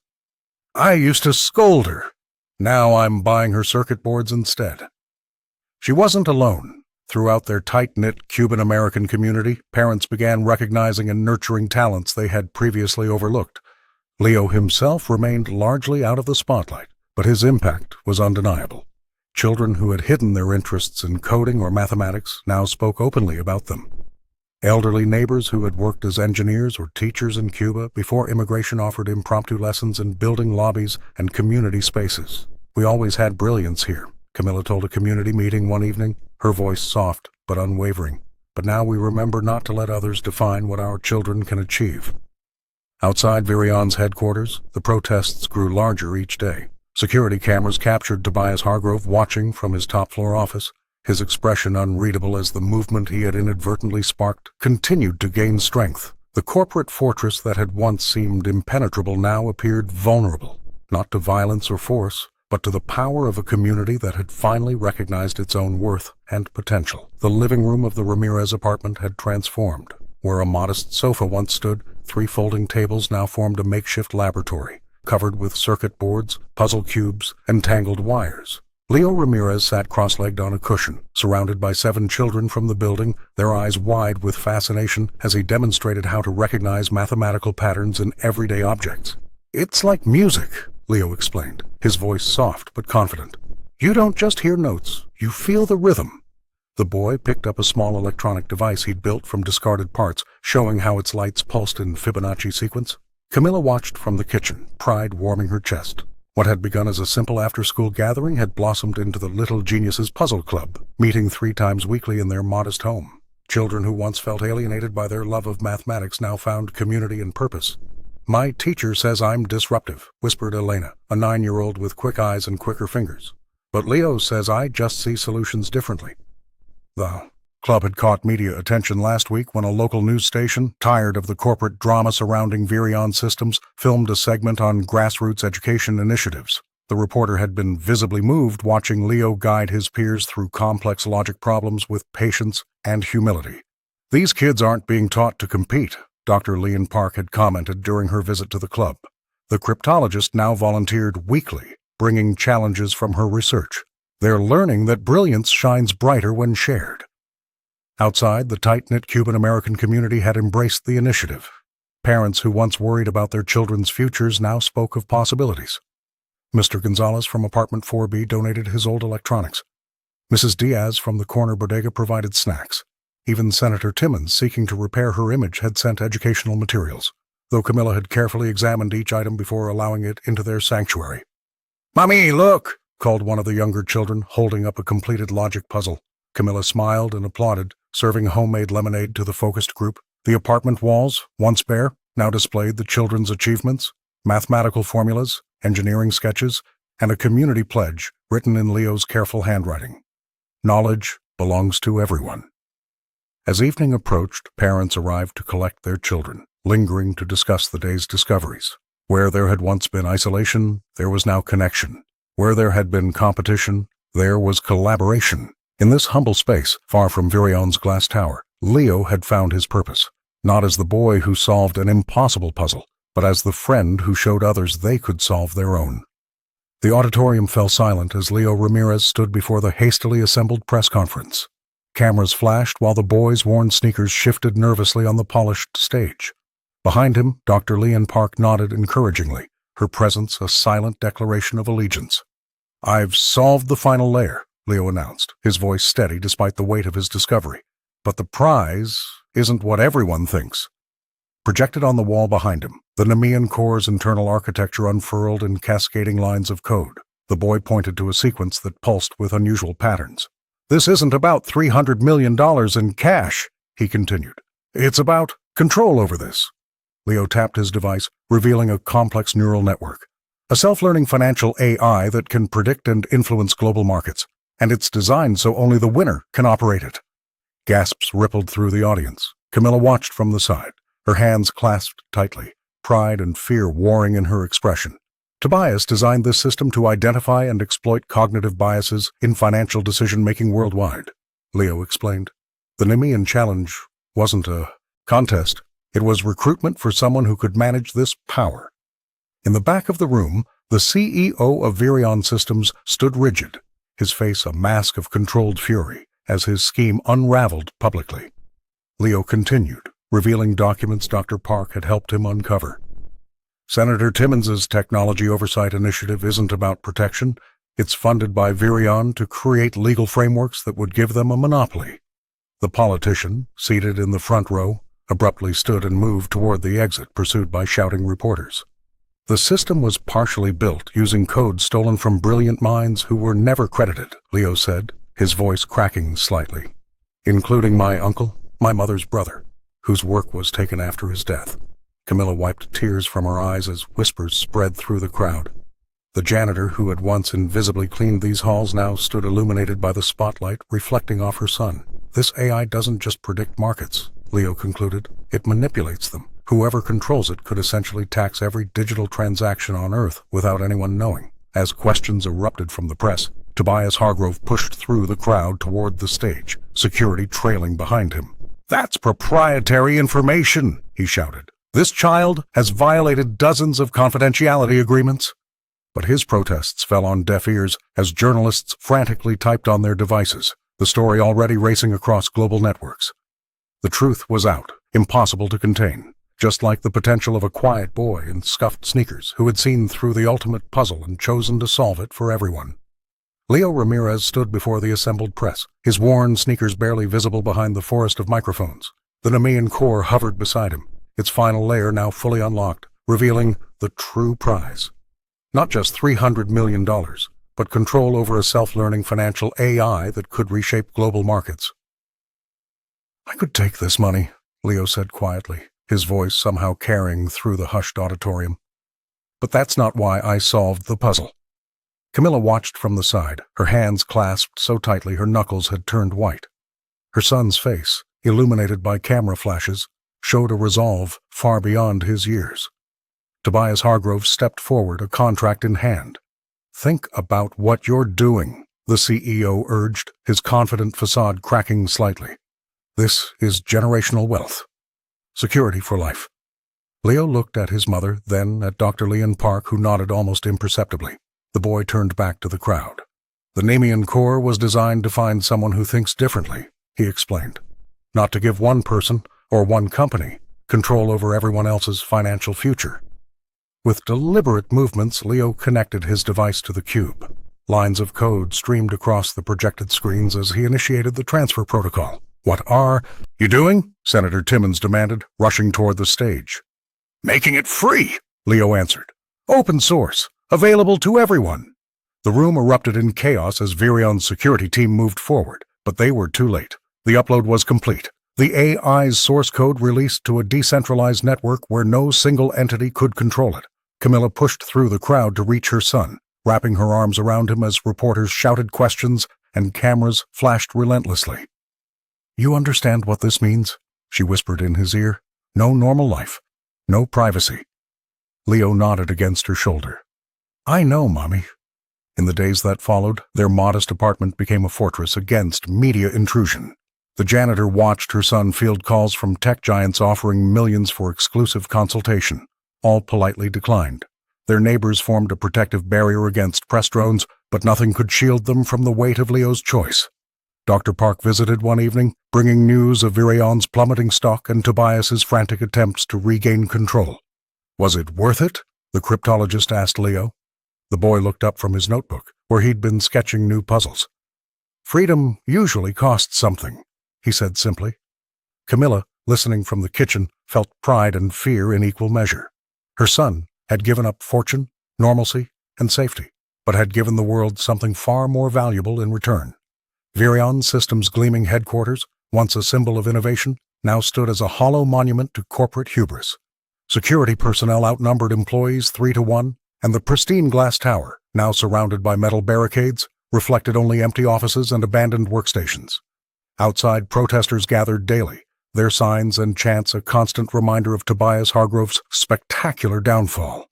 I used to scold her. Now I'm buying her circuit boards instead. She wasn't alone. Throughout their tight-knit Cuban-American community, parents began recognizing and nurturing talents they had previously overlooked. Leo himself remained largely out of the spotlight, but his impact was undeniable. Children who had hidden their interests in coding or mathematics now spoke openly about them. Elderly neighbors who had worked as engineers or teachers in Cuba before immigration offered impromptu lessons in building lobbies and community spaces. We always had brilliance here, Camilla told a community meeting one evening, her voice soft but unwavering. But now we remember not to let others define what our children can achieve. Outside Virion's headquarters, the protests grew larger each day. Security cameras captured Tobias Hargrove watching from his top-floor office, his expression unreadable as the movement he had inadvertently sparked continued to gain strength. The corporate fortress that had once seemed impenetrable now appeared vulnerable, not to violence or force, but to the power of a community that had finally recognized its own worth and potential. The living room of the Ramirez apartment had transformed. Where a modest sofa once stood, 3 folding tables now formed a makeshift laboratory, covered with circuit boards, puzzle cubes, and tangled wires. Leo Ramirez sat cross-legged on a cushion, surrounded by 7 children from the building, their eyes wide with fascination as he demonstrated how to recognize mathematical patterns in everyday objects. It's like music, Leo explained, his voice soft but confident. You don't just hear notes, you feel the rhythm. The boy picked up a small electronic device he'd built from discarded parts, showing how its lights pulsed in Fibonacci sequence. Camilla watched from the kitchen, pride warming her chest. What had begun as a simple after-school gathering had blossomed into the Little Geniuses Puzzle Club, meeting 3 times weekly in their modest home. Children who once felt alienated by their love of mathematics now found community and purpose. "My teacher says I'm disruptive," whispered Elena, a 9-year-old with quick eyes and quicker fingers. "But Leo says I just see solutions differently." The club had caught media attention last week when a local news station, tired of the corporate drama surrounding Virion Systems, filmed a segment on grassroots education initiatives. The reporter had been visibly moved watching Leo guide his peers through complex logic problems with patience and humility. "These kids aren't being taught to compete," Dr. Leon Park had commented during her visit to the club. The cryptologist now volunteered weekly, bringing challenges from her research. "They're learning that brilliance shines brighter when shared." Outside, the tight-knit Cuban-American community had embraced the initiative. Parents who once worried about their children's futures now spoke of possibilities. Mr. Gonzalez from apartment 4B donated his old electronics. Mrs. Diaz from the corner bodega provided snacks. Even Senator Timmons, seeking to repair her image, had sent educational materials, though Camilla had carefully examined each item before allowing it into their sanctuary. "Mommy, look!" called one of the younger children, holding up a completed logic puzzle. Camilla smiled and applauded, serving homemade lemonade to the focused group. The apartment walls, once bare, now displayed the children's achievements, mathematical formulas, engineering sketches, and a community pledge written in Leo's careful handwriting. "Knowledge belongs to everyone." As evening approached, parents arrived to collect their children, lingering to discuss the day's discoveries. Where there had once been isolation, there was now connection. Where there had been competition, there was collaboration. In this humble space, far from Virion's glass tower, Leo had found his purpose, not as the boy who solved an impossible puzzle, but as the friend who showed others they could solve their own. The auditorium fell silent as Leo Ramirez stood before the hastily assembled press conference. Cameras flashed while the boy's worn sneakers shifted nervously on the polished stage. Behind him, Dr. Leon Park nodded encouragingly, her presence a silent declaration of allegiance. "I've solved the final layer," Leo announced, his voice steady despite the weight of his discovery. "But the prize isn't what everyone thinks." Projected on the wall behind him, the Nemean core's internal architecture unfurled in cascading lines of code. The boy pointed to a sequence that pulsed with unusual patterns. "This isn't about $300 million in cash," he continued. "It's about control over this." Leo tapped his device, revealing a complex neural network. A self-learning financial AI that can predict and influence global markets. And it's designed so only the winner can operate it. Gasps rippled through the audience. Camilla watched from the side, her hands clasped tightly, pride and fear warring in her expression. Tobias designed this system to identify and exploit cognitive biases in financial decision-making worldwide, Leo explained. The Nemean challenge wasn't a contest. It was recruitment for someone who could manage this power. In the back of the room, the CEO of Virion Systems stood rigid, his face a mask of controlled fury, as his scheme unraveled publicly. Leo continued, revealing documents Dr. Park had helped him uncover. Senator Timmons's technology oversight initiative isn't about protection. It's funded by Virion to create legal frameworks that would give them a monopoly. The politician, seated in the front row, abruptly stood and moved toward the exit, pursued by shouting reporters. The system was partially built using code stolen from brilliant minds who were never credited, Leo said, his voice cracking slightly. "Including my uncle, my mother's brother, whose work was taken after his death." Camilla wiped tears from her eyes as whispers spread through the crowd. The janitor who had once invisibly cleaned these halls now stood illuminated by the spotlight reflecting off her son. "This AI doesn't just predict markets," Leo concluded. "It manipulates them. Whoever controls it could essentially tax every digital transaction on Earth without anyone knowing." As questions erupted from the press, Tobias Hargrove pushed through the crowd toward the stage, security trailing behind him. "That's proprietary information," he shouted. "This child has violated dozens of confidentiality agreements." But his protests fell on deaf ears as journalists frantically typed on their devices, the story already racing across global networks. The truth was out, impossible to contain. Just like the potential of a quiet boy in scuffed sneakers who had seen through the ultimate puzzle and chosen to solve it for everyone. Leo Ramirez stood before the assembled press, his worn sneakers barely visible behind the forest of microphones. The Nemean core hovered beside him, its final layer now fully unlocked, revealing the true prize. Not just $300 million, but control over a self-learning financial AI that could reshape global markets. "I could take this money," Leo said quietly, his voice somehow carrying through the hushed auditorium. "But that's not why I solved the puzzle." Camilla watched from the side, her hands clasped so tightly her knuckles had turned white. Her son's face, illuminated by camera flashes, showed a resolve far beyond his years. Tobias Hargrove stepped forward, a contract in hand. "Think about what you're doing," the CEO urged, his confident facade cracking slightly. "This is generational wealth. Security for life." Leo looked at his mother, then at Dr. Leon Park, who nodded almost imperceptibly. The boy turned back to the crowd. "The Nemean Core was designed to find someone who thinks differently," he explained. "Not to give one person, or one company, control over everyone else's financial future." With deliberate movements, Leo connected his device to the cube. Lines of code streamed across the projected screens as he initiated the transfer protocol. "What are you doing?" Senator Timmons demanded, rushing toward the stage. "Making it free," Leo answered. "Open source, available to everyone." The room erupted in chaos as Virion's security team moved forward, but they were too late. The upload was complete. The AI's source code released to a decentralized network where no single entity could control it. Camilla pushed through the crowd to reach her son, wrapping her arms around him as reporters shouted questions and cameras flashed relentlessly. "You understand what this means?" she whispered in his ear. "No normal life. No privacy." Leo nodded against her shoulder. "I know, Mommy." In the days that followed, their modest apartment became a fortress against media intrusion. The janitor watched her son field calls from tech giants offering millions for exclusive consultation. All politely declined. Their neighbors formed a protective barrier against press drones, but nothing could shield them from the weight of Leo's choice. Dr. Park visited one evening, bringing news of Virion's plummeting stock and Tobias's frantic attempts to regain control. "Was it worth it?" the cryptologist asked Leo. The boy looked up from his notebook, where he'd been sketching new puzzles. "Freedom usually costs something," he said simply. Camilla, listening from the kitchen, felt pride and fear in equal measure. Her son had given up fortune, normalcy, and safety, but had given the world something far more valuable in return. Virion Systems' gleaming headquarters, once a symbol of innovation, now stood as a hollow monument to corporate hubris. Security personnel outnumbered employees 3-1, and the pristine glass tower, now surrounded by metal barricades, reflected only empty offices and abandoned workstations. Outside, protesters gathered daily, their signs and chants a constant reminder of Tobias Hargrove's spectacular downfall.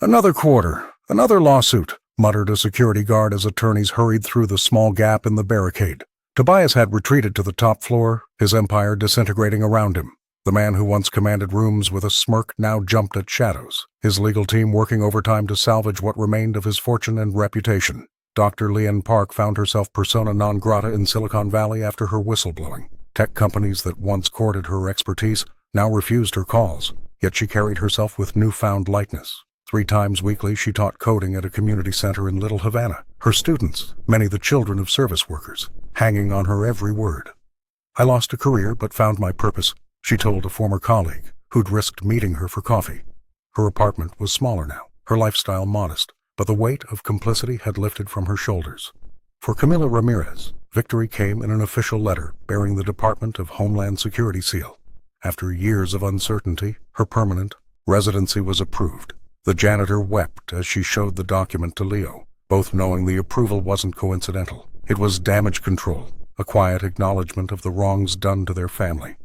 "Another quarter, another lawsuit," muttered a security guard as attorneys hurried through the small gap in the barricade. Tobias had retreated to the top floor, his empire disintegrating around him. The man who once commanded rooms with a smirk now jumped at shadows, his legal team working overtime to salvage what remained of his fortune and reputation. Dr. Leon Park found herself persona non grata in Silicon Valley after her whistleblowing. Tech companies that once courted her expertise now refused her calls, yet she carried herself with newfound lightness. 3 times weekly she taught coding at a community center in Little Havana, her students, many the children of service workers, hanging on her every word. "I lost a career but found my purpose," she told a former colleague who'd risked meeting her for coffee. Her apartment was smaller now, her lifestyle modest, but the weight of complicity had lifted from her shoulders. For Camila Ramirez, victory came in an official letter bearing the Department of Homeland Security seal. After years of uncertainty, her permanent residency was approved. The janitor wept as she showed the document to Leo, both knowing the approval wasn't coincidental. It was damage control, a quiet acknowledgement of the wrongs done to their family.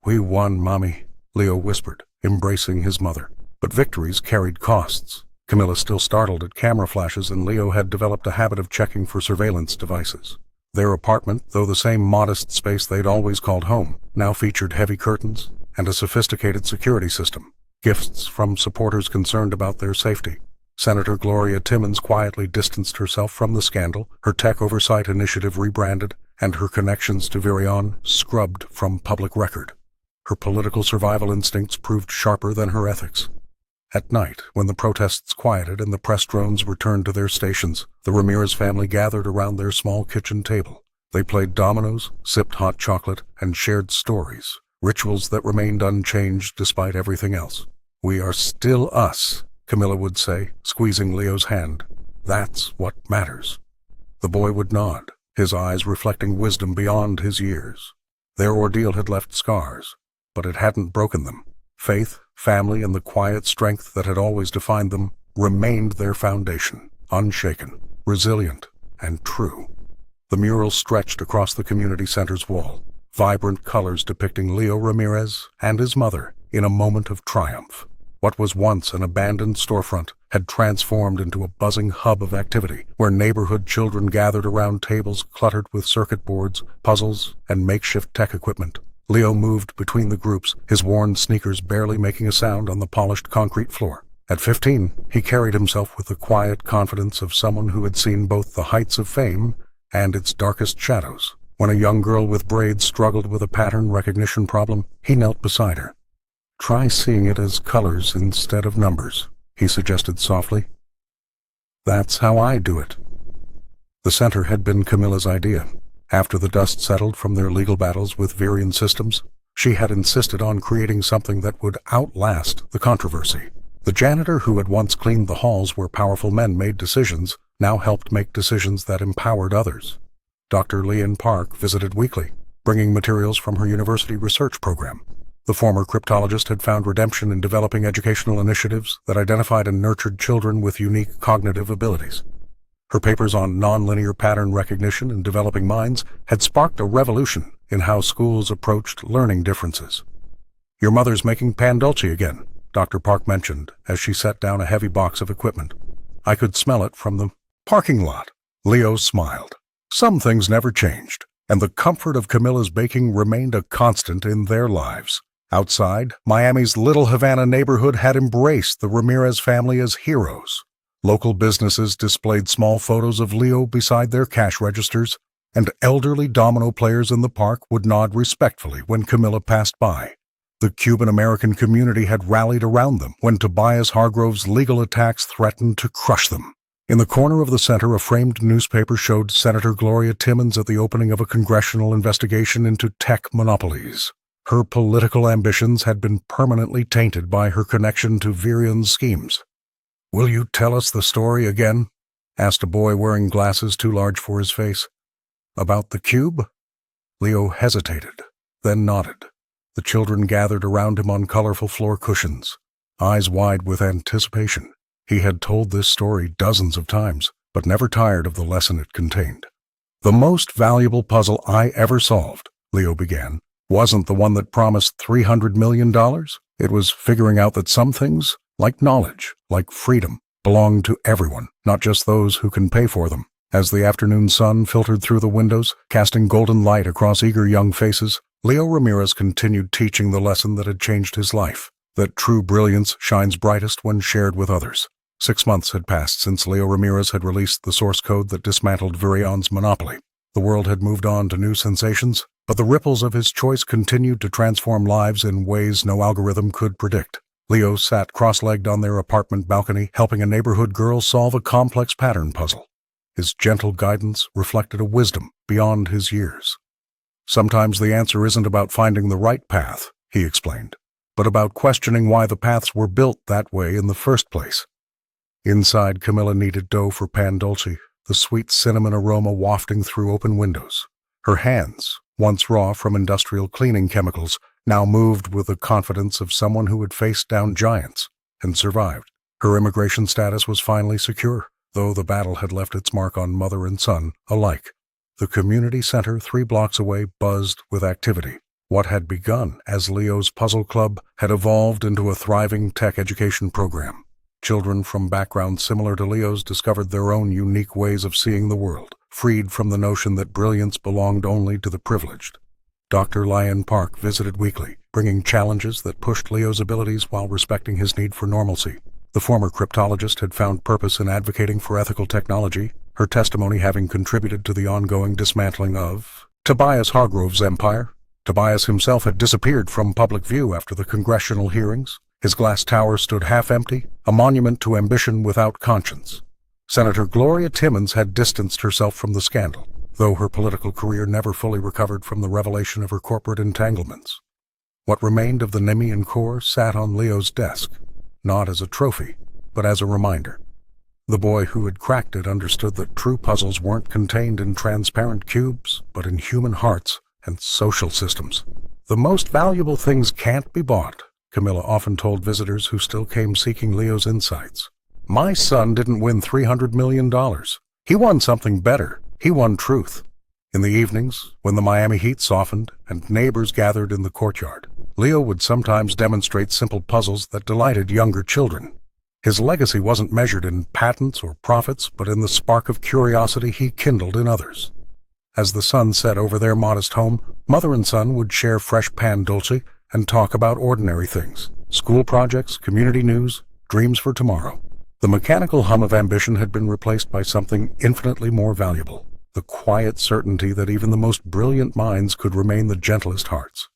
"We won, Mommy," Leo whispered, embracing his mother. But victories carried costs. Camilla still startled at camera flashes, and Leo had developed a habit of checking for surveillance devices. Their apartment, though the same modest space they'd always called home, now featured heavy curtains and a sophisticated security system. Gifts from supporters concerned about their safety. Senator Gloria Timmons quietly distanced herself from the scandal, her tech oversight initiative rebranded, and her connections to Virion scrubbed from public record. Her political survival instincts proved sharper than her ethics. At night, when the protests quieted and the press drones returned to their stations, the Ramirez family gathered around their small kitchen table. They played dominoes, sipped hot chocolate, and shared stories, rituals that remained unchanged despite everything else. "We are still us," Camilla would say, squeezing Leo's hand. "That's what matters." The boy would nod, his eyes reflecting wisdom beyond his years. Their ordeal had left scars, but it hadn't broken them. Faith, family, and the quiet strength that had always defined them remained their foundation, unshaken, resilient, and true. The mural stretched across the community center's wall, vibrant colors depicting Leo Ramirez and his mother in a moment of triumph. What was once an abandoned storefront had transformed into a buzzing hub of activity, where neighborhood children gathered around tables cluttered with circuit boards, puzzles, and makeshift tech equipment. Leo moved between the groups, his worn sneakers barely making a sound on the polished concrete floor. At 15, he carried himself with the quiet confidence of someone who had seen both the heights of fame and its darkest shadows. When a young girl with braids struggled with a pattern recognition problem, he knelt beside her. "Try seeing it as colors instead of numbers," he suggested softly. "That's how I do it." The center had been Camilla's idea. After the dust settled from their legal battles with Virion Systems, she had insisted on creating something that would outlast the controversy. The janitor who had once cleaned the halls where powerful men made decisions now helped make decisions that empowered others. Dr. Leanne Park visited weekly, bringing materials from her university research program. The former cryptologist had found redemption in developing educational initiatives that identified and nurtured children with unique cognitive abilities. Her papers on nonlinear pattern recognition and developing minds had sparked a revolution in how schools approached learning differences. "Your mother's making pan dulce again," Dr. Park mentioned as she set down a heavy box of equipment. "I could smell it from the parking lot." Leo smiled. Some things never changed, and the comfort of Camilla's baking remained a constant in their lives. Outside, Miami's Little Havana neighborhood had embraced the Ramirez family as heroes. Local businesses displayed small photos of Leo beside their cash registers, and elderly domino players in the park would nod respectfully when Camilla passed by. The Cuban-American community had rallied around them when Tobias Hargrove's legal attacks threatened to crush them. In the corner of the center, a framed newspaper showed Senator Gloria Timmons at the opening of a congressional investigation into tech monopolies. Her political ambitions had been permanently tainted by her connection to Virion's schemes. "Will you tell us the story again?" asked a boy wearing glasses too large for his face. "About the cube?" Leo hesitated, then nodded. The children gathered around him on colorful floor cushions, eyes wide with anticipation. He had told this story dozens of times, but never tired of the lesson it contained. "The most valuable puzzle I ever solved," Leo began, "wasn't the one that promised $300 million. It was figuring out that some things, like knowledge, like freedom, belong to everyone, not just those who can pay for them." As the afternoon sun filtered through the windows, casting golden light across eager young faces, Leo Ramirez continued teaching the lesson that had changed his life, that true brilliance shines brightest when shared with others. 6 months had passed since Leo Ramirez had released the source code that dismantled Virion's monopoly. The world had moved on to new sensations, but the ripples of his choice continued to transform lives in ways no algorithm could predict. Leo sat cross-legged on their apartment balcony, helping a neighborhood girl solve a complex pattern puzzle. His gentle guidance reflected a wisdom beyond his years. "Sometimes the answer isn't about finding the right path," he explained, "but about questioning why the paths were built that way in the first place." Inside, Camilla kneaded dough for pan dulce, the sweet cinnamon aroma wafting through open windows. Her hands, once raw from industrial cleaning chemicals, now moved with the confidence of someone who had faced down giants and survived. Her immigration status was finally secure, though the battle had left its mark on mother and son alike. The community center 3 blocks away buzzed with activity. What had begun as Leo's puzzle club had evolved into a thriving tech education program. Children from backgrounds similar to Leo's discovered their own unique ways of seeing the world, freed from the notion that brilliance belonged only to the privileged. Dr. Leanne Park visited weekly, bringing challenges that pushed Leo's abilities while respecting his need for normalcy. The former cryptologist had found purpose in advocating for ethical technology, her testimony having contributed to the ongoing dismantling of Tobias Hargrove's empire. Tobias himself had disappeared from public view after the congressional hearings. His glass tower stood half empty, a monument to ambition without conscience. Senator Gloria Timmons had distanced herself from the scandal, though her political career never fully recovered from the revelation of her corporate entanglements. What remained of the Nemean core sat on Leo's desk, not as a trophy, but as a reminder. The boy who had cracked it understood that true puzzles weren't contained in transparent cubes, but in human hearts and social systems. The most valuable things can't be bought, Camilla often told visitors who still came seeking Leo's insights. My son didn't win $300 million. He won something better. He won truth. In the evenings, when the Miami heat softened and neighbors gathered in the courtyard, Leo would sometimes demonstrate simple puzzles that delighted younger children. His legacy wasn't measured in patents or profits, but in the spark of curiosity he kindled in others. As the sun set over their modest home, mother and son would share fresh pan dulce and talk about ordinary things: school projects, community news, dreams for tomorrow. The mechanical hum of ambition had been replaced by something infinitely more valuable: the quiet certainty that even the most brilliant minds could remain the gentlest hearts.